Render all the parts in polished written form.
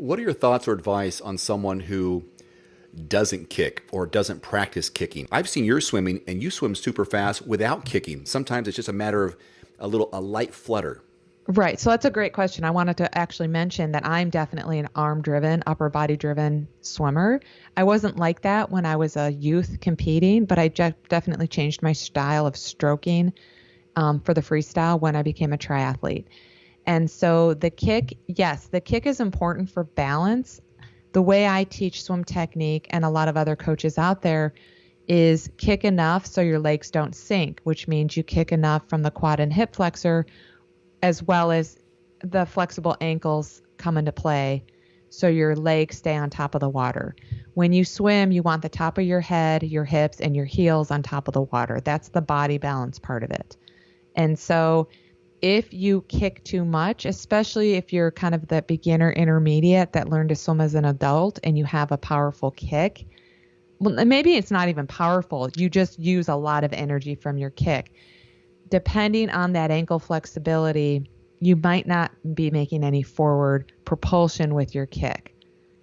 What are your thoughts or advice on someone who doesn't kick or doesn't practice kicking? I've seen your swimming and you swim super fast without kicking. Sometimes it's just a matter of a light flutter. Right. So that's a great question. I wanted to actually mention that I'm definitely an arm-driven, upper body-driven swimmer. I wasn't like that when I was a youth competing, but I definitely changed my style of stroking for the freestyle when I became a triathlete. And so the kick, yes, the kick is important for balance. The way I teach swim technique and a lot of other coaches out there is kick enough so your legs don't sink, which means you kick enough from the quad and hip flexor as well as the flexible ankles come into play so your legs stay on top of the water. When you swim, you want the top of your head, your hips, and your heels on top of the water. That's the body balance part of it. And so if you kick too much, especially if you're kind of the beginner intermediate that learned to swim as an adult and you have a powerful kick, well, maybe it's not even powerful. You just use a lot of energy from your kick. Depending on that ankle flexibility, you might not be making any forward propulsion with your kick.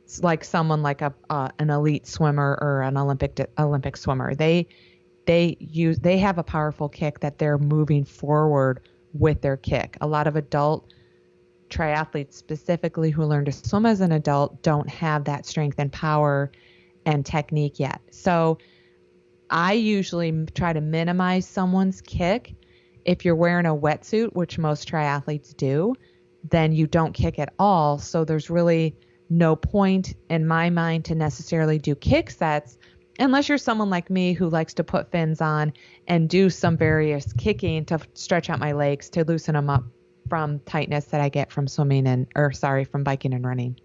It's like someone like an elite swimmer or an Olympic swimmer. They have a powerful kick that they're moving forward with their kick. A lot of adult triathletes specifically who learn to swim as an adult don't have that strength and power and technique yet. So I usually try to minimize someone's kick. If you're wearing a wetsuit, which most triathletes do, then you don't kick at all. So there's really no point in my mind to necessarily do kick sets unless you're someone like me who likes to put fins on and do some various kicking to stretch out my legs to loosen them up from tightness that I get from from biking and running.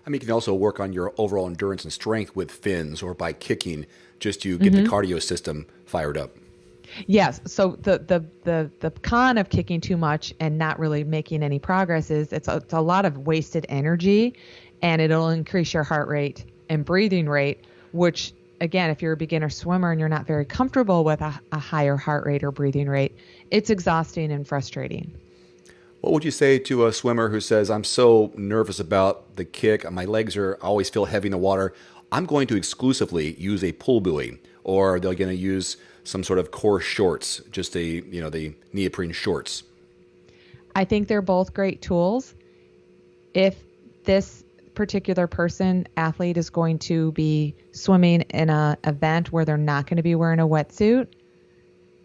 I mean, you can also work on your overall endurance and strength with fins or by kicking just to get the cardio system fired up. Yes. So the con of kicking too much and not really making any progress is it's a lot of wasted energy, and it'll increase your heart rate and breathing rate, which again, if you're a beginner swimmer and you're not very comfortable with a higher heart rate or breathing rate, it's exhausting and frustrating. What would you say to a swimmer who says, I'm so nervous about the kick, my legs always feel heavy in the water, I'm going to exclusively use a pull buoy, or they're going to use some sort of core shorts, just the neoprene shorts? I think they're both great tools. If this particular athlete is going to be swimming in an event where they're not going to be wearing a wetsuit,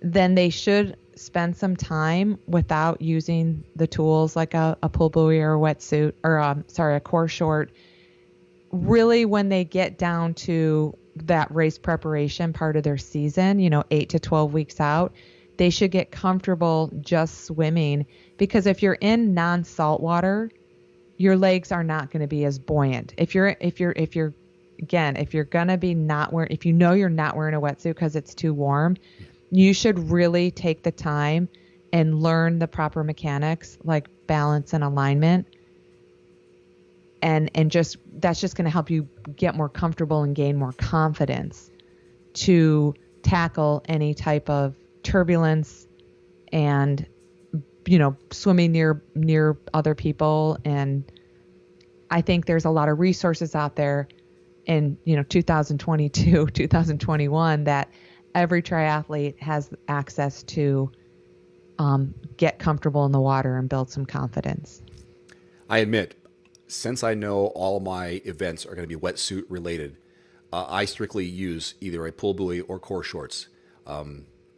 then they should spend some time without using the tools like a pull buoy or a wetsuit or a core short. Really, when they get down to that race preparation part of their season, 8 to 12 weeks out, they should get comfortable just swimming, because if you're in non-salt water, your legs are not going to be as buoyant. If you're going to be if you know you're not wearing a wetsuit because it's too warm, you should really take the time and learn the proper mechanics like balance and alignment. And that's just going to help you get more comfortable and gain more confidence to tackle any type of turbulence and, swimming near other people. And I think there's a lot of resources out there in, 2022, 2021 that every triathlete has access to get comfortable in the water and build some confidence. I admit, since I know all my events are going to be wetsuit related, I strictly use either a pull buoy or core shorts,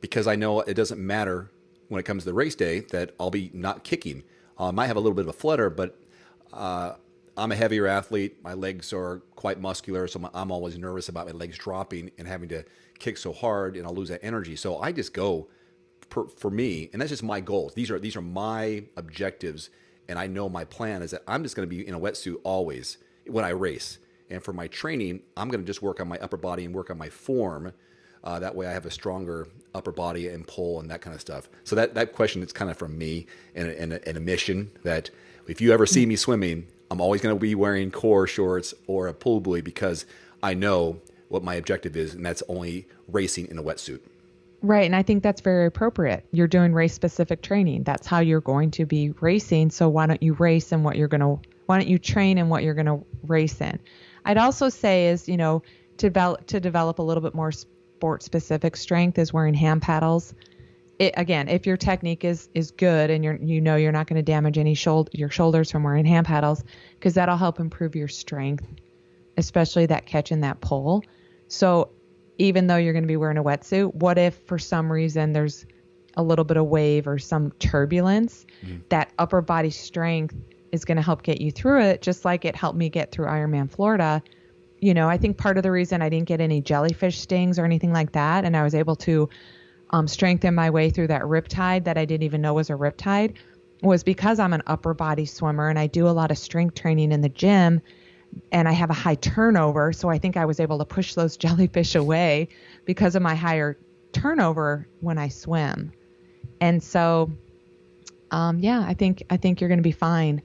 because I know it doesn't matter when it comes to the race day that I'll be not kicking. I might have a little bit of a flutter, but I'm a heavier athlete. My legs are quite muscular, so I'm always nervous about my legs dropping and having to kick so hard, and I'll lose that energy. So I just go for me, and that's just my goals. These are my objectives. And I know my plan is that I'm just going to be in a wetsuit always when I race. And for my training, I'm going to just work on my upper body and work on my form. That way I have a stronger upper body and pull and that kind of stuff. So that question is kind of from me and a mission that if you ever see me swimming, I'm always going to be wearing core shorts or a pull buoy, because I know what my objective is, and that's only racing in a wetsuit. Right. And I think that's very appropriate. You're doing race specific training. That's how you're going to be racing. So why don't you race in what you're going to Why don't you train in what you're going to race in? I'd also say is, to develop a little bit more sport specific strength is wearing hand paddles. Again, if your technique is good and you're not going to damage your shoulders from wearing hand paddles, because that'll help improve your strength, especially that catch and that pull. So even though you're going to be wearing a wetsuit, what if for some reason there's a little bit of wave or some turbulence? That upper body strength is going to help get you through it, just like it helped me get through Ironman Florida. I think part of the reason I didn't get any jellyfish stings or anything like that, and I was able to strengthen my way through that riptide that I didn't even know was a riptide, was because I'm an upper body swimmer and I do a lot of strength training in the gym and I have a high turnover. So I think I was able to push those jellyfish away because of my higher turnover when I swim. And so, I think you're going to be fine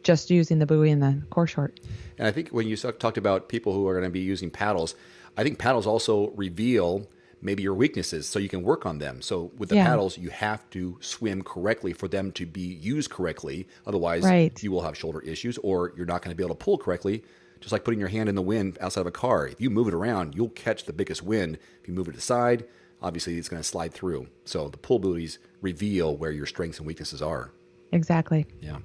just using the buoy and the core short. And I think when you talked about people who are going to be using paddles, I think paddles also reveal maybe your weaknesses so you can work on them. So with the paddles, you have to swim correctly for them to be used correctly. Otherwise, you will have shoulder issues or you're not going to be able to pull correctly. Just like putting your hand in the wind outside of a car. If you move it around, you'll catch the biggest wind. If you move it to the side, obviously it's going to slide through. So the pull buoys reveal where your strengths and weaknesses are. Exactly. Yeah.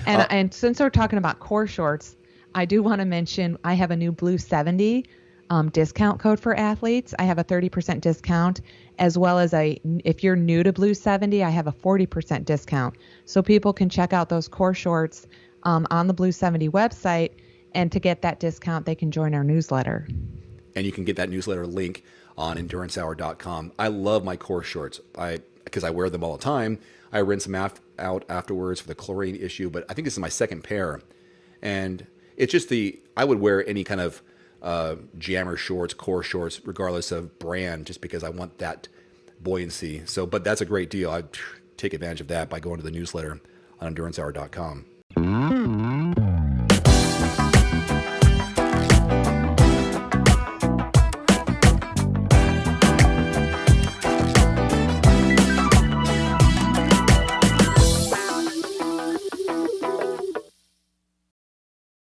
And since we're talking about core shorts, I do want to mention I have a new Blue 70 discount code for athletes. I have a 30% discount, as well as if you're new to Blue 70, I have a 40% discount. So people can check out those core shorts on the Blue 70 website, and to get that discount, they can join our newsletter. And you can get that newsletter link on endurancehour.com. I love my core shorts because I wear them all the time. I rinse them out afterwards for the chlorine issue, but I think this is my second pair. And it's just I would wear any kind of jammer shorts, core shorts, regardless of brand, just because I want that buoyancy. But that's a great deal. I take advantage of that by going to the newsletter on endurancehour.com.